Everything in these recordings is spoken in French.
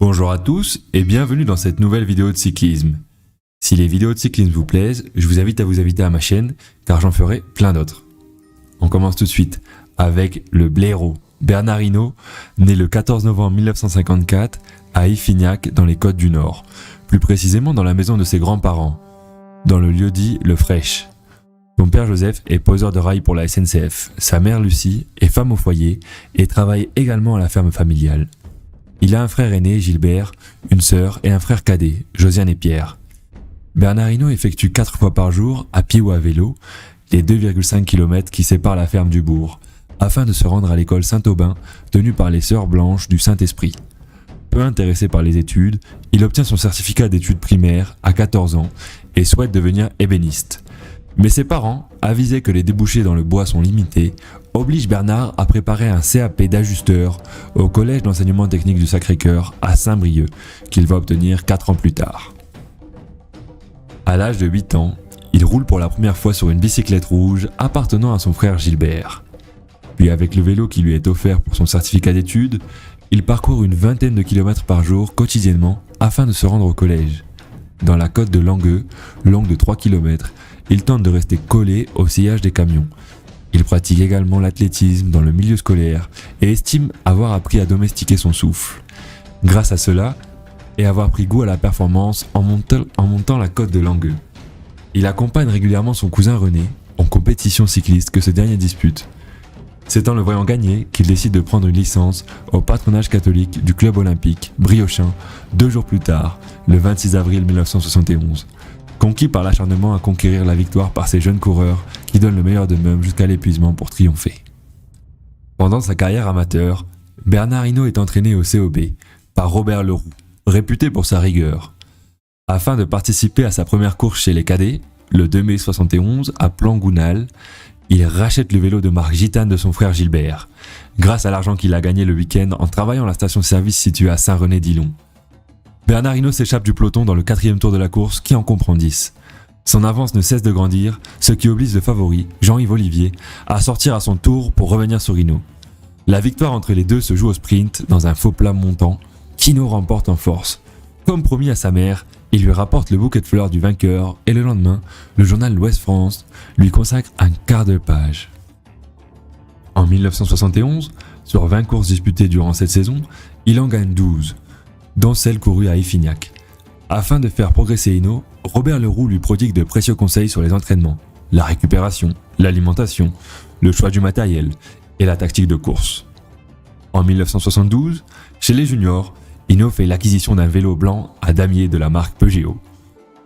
Bonjour à tous et bienvenue dans cette nouvelle vidéo de cyclisme. Si les vidéos de cyclisme vous plaisent, je vous invite à ma chaîne car j'en ferai plein d'autres. On commence tout de suite avec le blaireau Bernard Hinault, né le 14 novembre 1954 à Iffignac dans les Côtes du Nord, plus précisément dans la maison de ses grands-parents, dans le lieu-dit Le Fraîche. Son père Joseph est poseur de rails pour la SNCF, sa mère Lucie est femme au foyer et travaille également à la ferme familiale. Il a un frère aîné, Gilbert, une sœur et un frère cadet, Josiane et Pierre. Bernard Hinault effectue 4 fois par jour, à pied ou à vélo, les 2,5 km qui séparent la ferme du bourg, afin de se rendre à l'école Saint-Aubin, tenue par les Sœurs Blanches du Saint-Esprit. Peu intéressé par les études, il obtient son certificat d'études primaires à 14 ans et souhaite devenir ébéniste. Mais ses parents, avisés que les débouchés dans le bois sont limités, obligent Bernard à préparer un CAP d'ajusteur au collège d'enseignement technique du Sacré-Cœur à Saint-Brieuc, qu'il va obtenir 4 ans plus tard. À l'âge de 8 ans, il roule pour la première fois sur une bicyclette rouge appartenant à son frère Gilbert. Puis avec le vélo qui lui est offert pour son certificat d'études, il parcourt une vingtaine de kilomètres par jour quotidiennement afin de se rendre au collège. Dans la côte de Langueux, longue de 3 km, il tente de rester collé au sillage des camions. Il pratique également l'athlétisme dans le milieu scolaire et estime avoir appris à domestiquer son souffle. Grâce à cela, et avoir pris goût à la performance en montant la côte de Langueux. Il accompagne régulièrement son cousin René en compétition cycliste que ce dernier dispute. C'est en le voyant gagner qu'il décide de prendre une licence au patronage catholique du club olympique briochin 2 jours plus tard, le 26 avril 1971. Conquis par l'acharnement à conquérir la victoire par ces jeunes coureurs qui donnent le meilleur d'eux-mêmes jusqu'à l'épuisement pour triompher. Pendant sa carrière amateur, Bernard Hinault est entraîné au COB par Robert Leroux, réputé pour sa rigueur. Afin de participer à sa première course chez les cadets, le 2 mai 71 à Plangounal, il rachète le vélo de marque Gitane de son frère Gilbert, grâce à l'argent qu'il a gagné le week-end en travaillant à la station-service située à Saint-René-d'Ilon. Bernard Hinault s'échappe du peloton dans le 4e tour de la course qui en comprend 10. Son avance ne cesse de grandir, ce qui oblige le favori, Jean-Yves Olivier, à sortir à son tour pour revenir sur Hinault. La victoire entre les deux se joue au sprint dans un faux plat montant qu'Hinault remporte en force. Comme promis à sa mère, il lui rapporte le bouquet de fleurs du vainqueur et le lendemain, le journal L'Ouest France lui consacre un quart de page. En 1971, sur 20 courses disputées durant cette saison, il en gagne 12, dont celle courue à Iffignac. Afin de faire progresser Hinault, Robert Leroux lui prodigue de précieux conseils sur les entraînements, la récupération, l'alimentation, le choix du matériel et la tactique de course. En 1972, chez les juniors, Hinault fait l'acquisition d'un vélo blanc à damier de la marque Peugeot.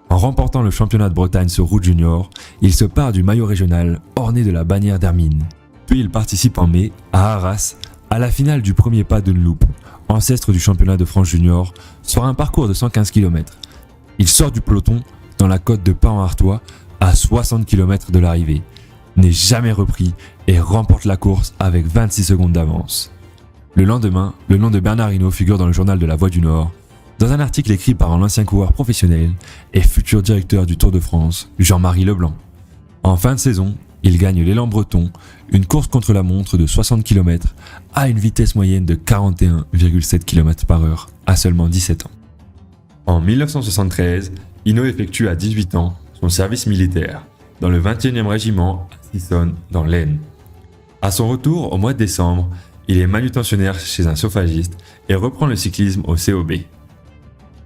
En remportant le championnat de Bretagne sur route junior, il se part du maillot régional orné de la bannière d'Hermine. Puis il participe en mai, à Arras, à la finale du premier pas de Dunlop, ancêtre du championnat de France junior, sur un parcours de 115 km. Il sort du peloton dans la côte de Pan-Artois à 60 km de l'arrivée, n'est jamais repris et remporte la course avec 26 secondes d'avance. Le lendemain, le nom de Bernard Hinault figure dans le journal de la Voix du Nord, dans un article écrit par un ancien coureur professionnel et futur directeur du Tour de France, Jean-Marie Leblanc. En fin de saison, il gagne l'élan breton, une course contre la montre de 60 km à une vitesse moyenne de 41,7 km/h à seulement 17 ans. En 1973, Hinault effectue à 18 ans son service militaire dans le 21e régiment à Sissonne dans l'Aisne. À son retour au mois de décembre, il est manutentionnaire chez un chauffagiste et reprend le cyclisme au COB.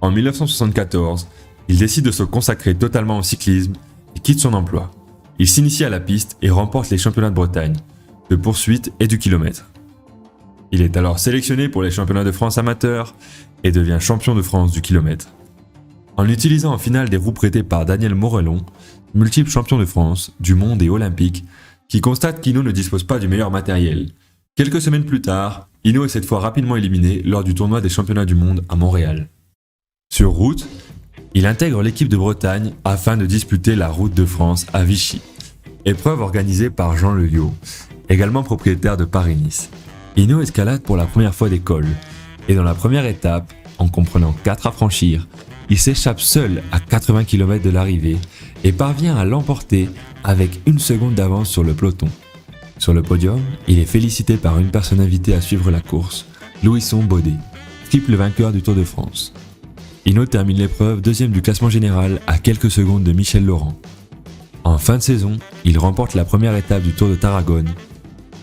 En 1974, il décide de se consacrer totalement au cyclisme et quitte son emploi. Il s'initie à la piste et remporte les championnats de Bretagne, de poursuite et du kilomètre. Il est alors sélectionné pour les championnats de France amateurs et devient champion de France du kilomètre. En utilisant en finale des roues prêtées par Daniel Morellon, multiple champion de France, du monde et olympique, qui constate qu'Hinault ne dispose pas du meilleur matériel. Quelques semaines plus tard, Hinault est cette fois rapidement éliminé lors du tournoi des championnats du monde à Montréal. Sur route, il intègre l'équipe de Bretagne afin de disputer la Route de France à Vichy, épreuve organisée par Jean Le Liot, également propriétaire de Paris-Nice. Hinault escalade pour la première fois des cols, et dans la première étape, en comprenant 4 à franchir, il s'échappe seul à 80 km de l'arrivée et parvient à l'emporter avec 1 seconde d'avance sur le peloton. Sur le podium, il est félicité par une personne invitée à suivre la course, Louison Baudet, triple vainqueur du Tour de France. Hinault termine l'épreuve deuxième du classement général à quelques secondes de Michel Laurent. En fin de saison, il remporte la première étape du Tour de Tarragone,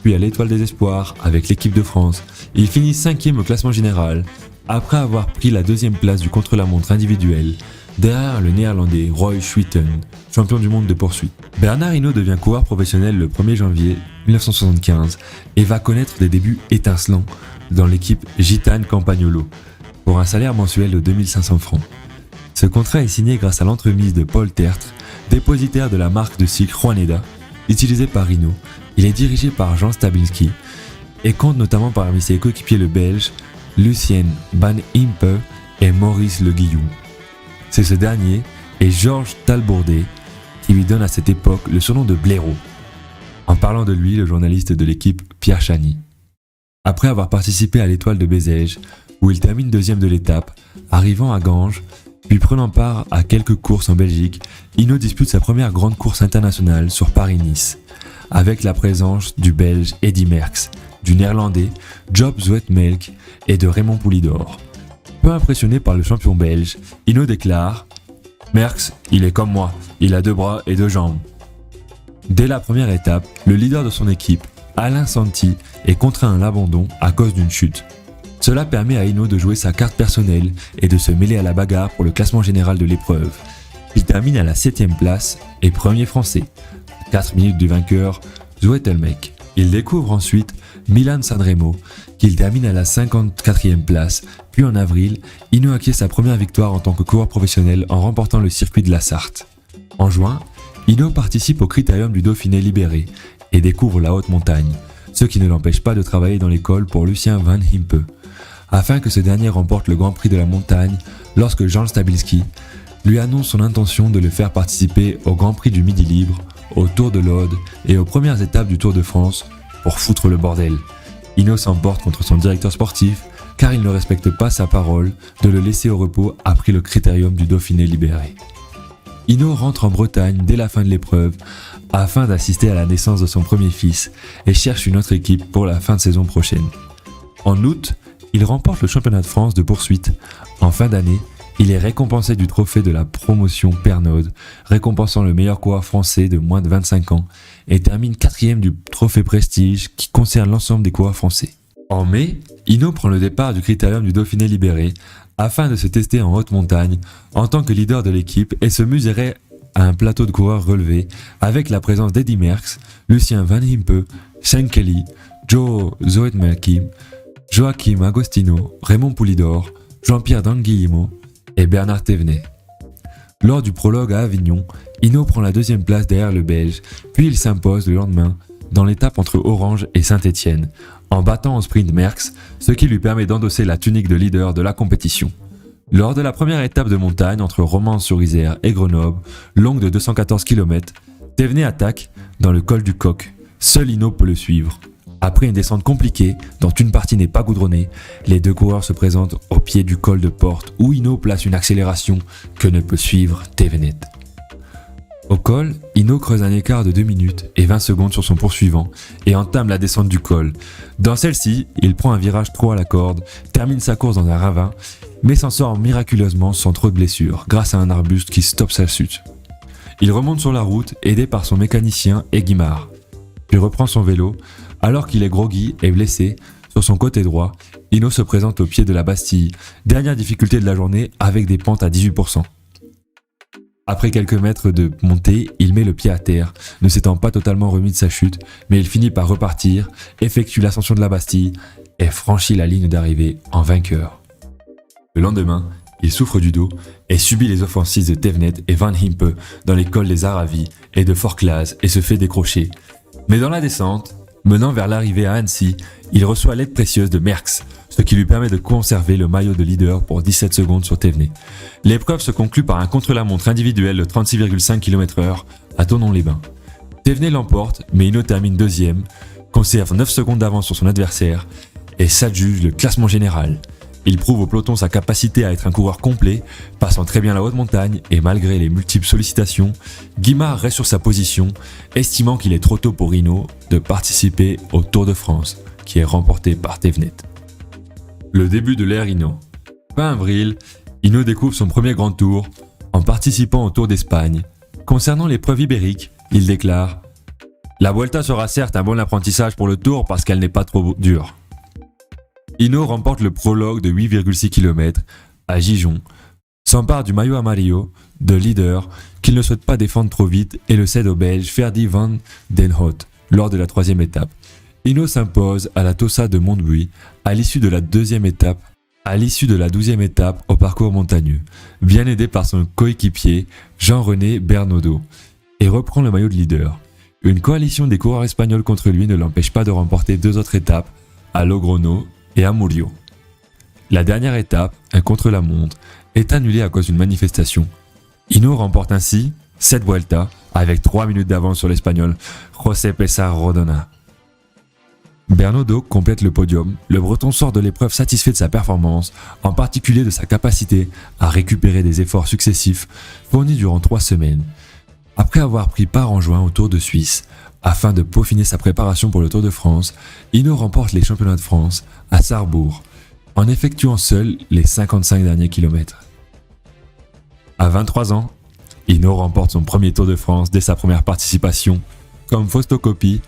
puis à l'Étoile des Espoirs avec l'équipe de France, il finit 5e au classement général après avoir pris la deuxième place du contre-la-montre individuel derrière le néerlandais Roy Schuiten, champion du monde de poursuite. Bernard Hinault devient coureur professionnel le 1er janvier 1975 et va connaître des débuts étincelants dans l'équipe Gitane Campagnolo pour un salaire mensuel de 2500 francs. Ce contrat est signé grâce à l'entremise de Paul Tertre, dépositaire de la marque de cycle Juaneda, utilisée par Hinault. Il est dirigé par Jean Stabinski et compte notamment parmi ses coéquipiers le Belge Lucien Van Impe et Maurice Le Guillou. C'est ce dernier et Georges Talbourdet qui lui donne à cette époque le surnom de blaireau. En parlant de lui, le journaliste de l'équipe Pierre Chany. Après avoir participé à l'Étoile de Bézèges, où il termine deuxième de l'étape, arrivant à Ganges, puis prenant part à quelques courses en Belgique, Hinault dispute sa première grande course internationale sur Paris-Nice, avec la présence du Belge Eddy Merckx, du Néerlandais Job Zoetemelk et de Raymond Poulidor. Peu impressionné par le champion belge, Hinault déclare « Merckx, il est comme moi, il a 2 bras et 2 jambes ». Dès la première étape, le leader de son équipe, Alain Santi, est contraint à l'abandon à cause d'une chute. Cela permet à Hinault de jouer sa carte personnelle et de se mêler à la bagarre pour le classement général de l'épreuve. Il termine à la 7e place et premier français, 4 minutes du vainqueur Zoetemelk. Il découvre ensuite Milan Sanremo, qu'il termine à la 54e place, puis en avril, Hinault acquiert sa première victoire en tant que coureur professionnel en remportant le circuit de la Sarthe. En juin, Hinault participe au Critérium du Dauphiné libéré et découvre la haute montagne, ce qui ne l'empêche pas de travailler dans l'école pour Lucien Van Impe, afin que ce dernier remporte le Grand Prix de la montagne lorsque Jean Stabinski lui annonce son intention de le faire participer au Grand Prix du Midi Libre, au Tour de l'Aude et aux premières étapes du Tour de France pour foutre le bordel. Hinault s'emporte contre son directeur sportif car il ne respecte pas sa parole de le laisser au repos après le Critérium du Dauphiné libéré. Hinault rentre en Bretagne dès la fin de l'épreuve afin d'assister à la naissance de son premier fils et cherche une autre équipe pour la fin de saison prochaine. En août, il remporte le championnat de France de poursuite. En fin d'année, il est récompensé du trophée de la promotion Pernod, récompensant le meilleur coureur français de moins de 25 ans, et termine 4e du trophée Prestige qui concerne l'ensemble des coureurs français. En mai, Hinault prend le départ du Critérium du Dauphiné libéré afin de se tester en haute montagne en tant que leader de l'équipe et se mesurer à un plateau de coureurs relevé avec la présence d'Eddy Merckx, Lucien Van Impe, Sean Kelly, Joe Zoetemelk, Joachim Agostino, Raymond Poulidor, Jean-Pierre D'Anguillemot et Bernard Thévenet. Lors du prologue à Avignon, Hinault prend la 2e place derrière le Belge, puis il s'impose le lendemain dans l'étape entre Orange et Saint-Étienne, en battant au sprint Merckx, ce qui lui permet d'endosser la tunique de leader de la compétition. Lors de la première étape de montagne entre Romans-sur-Isère et Grenoble, longue de 214 km, Thévenet attaque dans le col du Coq. Seul Hinault peut le suivre. Après une descente compliquée, dont une partie n'est pas goudronnée, les 2 coureurs se présentent au pied du col de Porte où Hinault place une accélération que ne peut suivre Thévenet. Au col, Hinault creuse un écart de 2 minutes et 20 secondes sur son poursuivant et entame la descente du col. Dans celle-ci, il prend un virage trop à la corde, termine sa course dans un ravin, mais s'en sort miraculeusement sans trop de blessures grâce à un arbuste qui stoppe sa chute. Il remonte sur la route, aidé par son mécanicien et Guimard. Puis reprend son vélo. Alors qu'il est groggy et blessé, sur son côté droit, Hinault se présente au pied de la Bastille, dernière difficulté de la journée avec des pentes à 18%. Après quelques mètres de montée, il met le pied à terre, ne s'étant pas totalement remis de sa chute, mais il finit par repartir, effectue l'ascension de la Bastille et franchit la ligne d'arrivée en vainqueur. Le lendemain, il souffre du dos et subit les offensives de Thévenet et Van Impe dans les cols des Aravis et de Forclaz et se fait décrocher. Mais dans la descente, menant vers l'arrivée à Annecy, il reçoit l'aide précieuse de Merckx, ce qui lui permet de conserver le maillot de leader pour 17 secondes sur Thévenet. L'épreuve se conclut par un contre-la-montre individuel de 36,5 km/h à Tournon-les-Bains. Thévenet l'emporte, mais Hinault termine 2e, conserve 9 secondes d'avance sur son adversaire et s'adjuge le classement général. Il prouve au peloton sa capacité à être un coureur complet, passant très bien la haute montagne et malgré les multiples sollicitations, Guimard reste sur sa position, estimant qu'il est trop tôt pour Hinault de participer au Tour de France, qui est remporté par Thévenet. Le début de l'ère Hinault. Fin avril, Hinault découvre son premier grand tour en participant au Tour d'Espagne. Concernant l'épreuve ibérique, il déclare « La Vuelta sera certes un bon apprentissage pour le Tour parce qu'elle n'est pas trop dure. » Hinault remporte le prologue de 8,6 km à Gijón, s'empare du maillot amarillo de leader qu'il ne souhaite pas défendre trop vite et le cède au Belge Ferdy van den Hout lors de la troisième étape. Hinault s'impose à la Tossa de Montbuy à l'issue de la 12e étape au parcours montagneux, bien aidé par son coéquipier Jean-René Bernaudot, et reprend le maillot de leader. Une coalition des coureurs espagnols contre lui ne l'empêche pas de remporter 2 autres étapes à Logroño et à Murillo. La dernière étape, un contre-la-montre, est annulée à cause d'une manifestation. Hinault remporte ainsi cette Vuelta avec 3 minutes d'avance sur l'Espagnol José Pesar Rodona. Bernaudot complète le podium. Le Breton sort de l'épreuve satisfait de sa performance, en particulier de sa capacité à récupérer des efforts successifs fournis durant 3 semaines. Après avoir pris part en juin au Tour de Suisse, afin de peaufiner sa préparation pour le Tour de France, Hinault remporte les championnats de France à Sarrebourg, en effectuant seul les 55 derniers kilomètres. À 23 ans, Hinault remporte son premier Tour de France dès sa première participation, comme Fausto Coppi,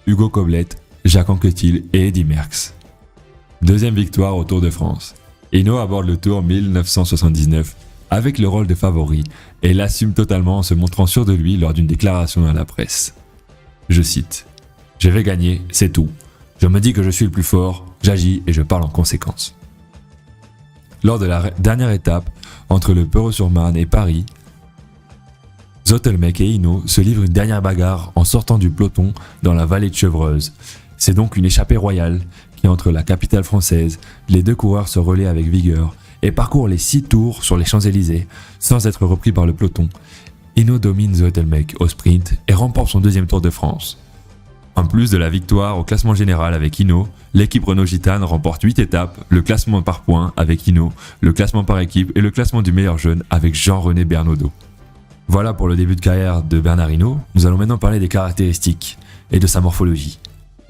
Hugo Koblet, Jacques Anquetil et Eddy Merckx. Deuxième victoire au Tour de France. Hinault aborde le Tour 1979 avec le rôle de favori et l'assume totalement en se montrant sûr de lui lors d'une déclaration à la presse. Je cite « Je vais gagner, c'est tout. Je me dis que je suis le plus fort, j'agis et je parle en conséquence. » Lors de la dernière étape, entre le Perreux-sur-Marne et Paris, Zotelmecq et Hinault se livrent une dernière bagarre en sortant du peloton dans la vallée de Chevreuse. C'est donc une échappée royale qui, entre la capitale française, les 2 coureurs se relaient avec vigueur et parcourent les 6 tours sur les Champs-Élysées sans être repris par le peloton. Hinault domine Zotelmecq au sprint et remporte son 2e Tour de France. En plus de la victoire au classement général avec Hinault, l'équipe Renault-Gitane remporte 8 étapes, le classement par points avec Hinault, le classement par équipe et le classement du meilleur jeune avec Jean-René Bernaudot. Voilà pour le début de carrière de Bernard Hinault. Nous allons maintenant parler des caractéristiques et de sa morphologie.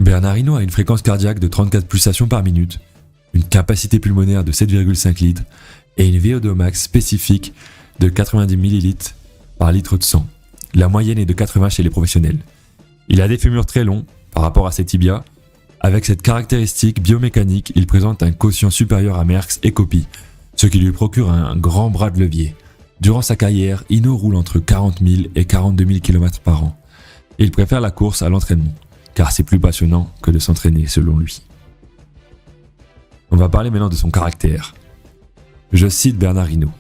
Bernard Hinault a une fréquence cardiaque de 34 pulsations par minute, une capacité pulmonaire de 7,5 litres et une VO2 max spécifique de 90 ml par litre de sang. La moyenne est de 80 chez les professionnels. Il a des fémurs très longs par rapport à ses tibias. Avec cette caractéristique biomécanique, il présente un quotient supérieur à Merckx et Coppi, ce qui lui procure un grand bras de levier. Durant sa carrière, Hinault roule entre 40 000 et 42 000 km par an. Il préfère la course à l'entraînement, car c'est plus passionnant que de s'entraîner selon lui. On va parler maintenant de son caractère. Je cite Bernard Hinault.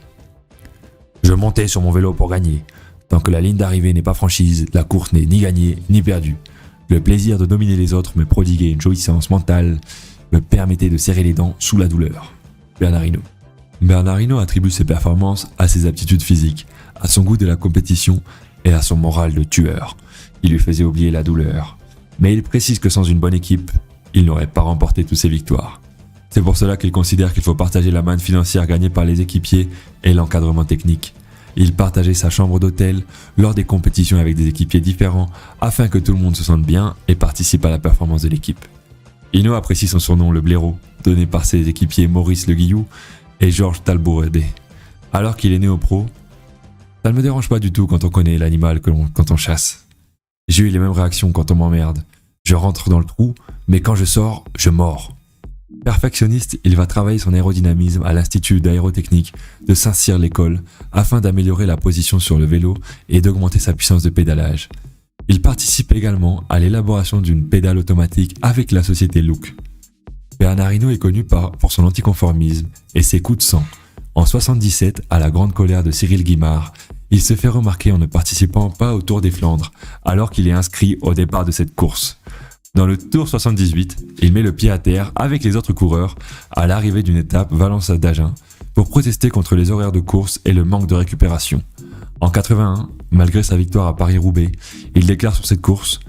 « Je montais sur mon vélo pour gagner. Tant que la ligne d'arrivée n'est pas franchise, la course n'est ni gagnée ni perdue. Le plaisir de dominer les autres me prodiguait une jouissance mentale, me permettait de serrer les dents sous la douleur. » Bernard Hinault. Bernard Hinault attribue ses performances à ses aptitudes physiques, à son goût de la compétition et à son moral de tueur. Il lui faisait oublier la douleur. Mais il précise que sans une bonne équipe, il n'aurait pas remporté toutes ses victoires. C'est pour cela qu'il considère qu'il faut partager la manne financière gagnée par les équipiers et l'encadrement technique. Il partageait sa chambre d'hôtel lors des compétitions avec des équipiers différents afin que tout le monde se sente bien et participe à la performance de l'équipe. Hinault apprécie son surnom le blaireau, donné par ses équipiers Maurice Le Guillou et Georges Talbouredé. Alors qu'il est né au pro, ça ne me dérange pas du tout quand on connaît l'animal quand on chasse. J'ai eu les mêmes réactions quand on m'emmerde. Je rentre dans le trou, mais quand je sors, je mords. Perfectionniste, il va travailler son aérodynamisme à l'Institut d'aérotechnique de Saint-Cyr-l'École afin d'améliorer la position sur le vélo et d'augmenter sa puissance de pédalage. Il participe également à l'élaboration d'une pédale automatique avec la société Look. Bernard Hinault est connu pour son anticonformisme et ses coups de sang. En 77, à la grande colère de Cyril Guimard, il se fait remarquer en ne participant pas au Tour des Flandres, alors qu'il est inscrit au départ de cette course. Dans le Tour 78, il met le pied à terre avec les autres coureurs à l'arrivée d'une étape Valence-d'Agen pour protester contre les horaires de course et le manque de récupération. En 81, malgré sa victoire à Paris-Roubaix, il déclare sur cette course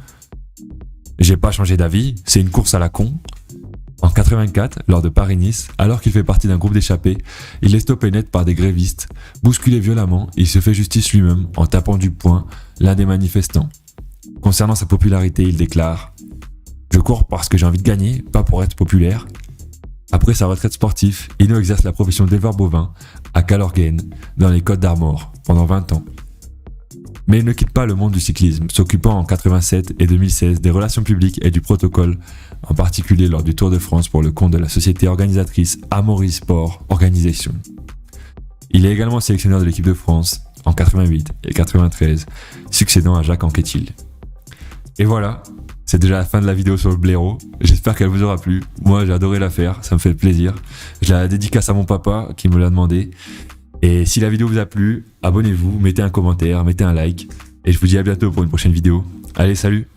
« J'ai pas changé d'avis, c'est une course à la con ». En 84, lors de Paris-Nice, alors qu'il fait partie d'un groupe d'échappés, il est stoppé net par des grévistes. Bousculé violemment, il se fait justice lui-même en tapant du poing l'un des manifestants. Concernant sa popularité, il déclare « Je cours parce que j'ai envie de gagner, pas pour être populaire. » Après sa retraite sportive, Hinault exerce la profession d'éleveur bovin à Calorguen, dans les Côtes d'Armor, pendant 20 ans. Mais il ne quitte pas le monde du cyclisme, s'occupant en 87 et 2016 des relations publiques et du protocole, en particulier lors du Tour de France pour le compte de la société organisatrice Amaury Sport Organisation. Il est également sélectionneur de l'équipe de France en 88 et 93, succédant à Jacques Anquetil. Et voilà, c'est déjà la fin de la vidéo sur le blaireau. J'espère qu'elle vous aura plu. Moi, j'ai adoré la faire, ça me fait plaisir. Je la dédicace à mon papa qui me l'a demandé. Et si la vidéo vous a plu, abonnez-vous, mettez un commentaire, mettez un like. Et je vous dis à bientôt pour une prochaine vidéo. Allez, salut!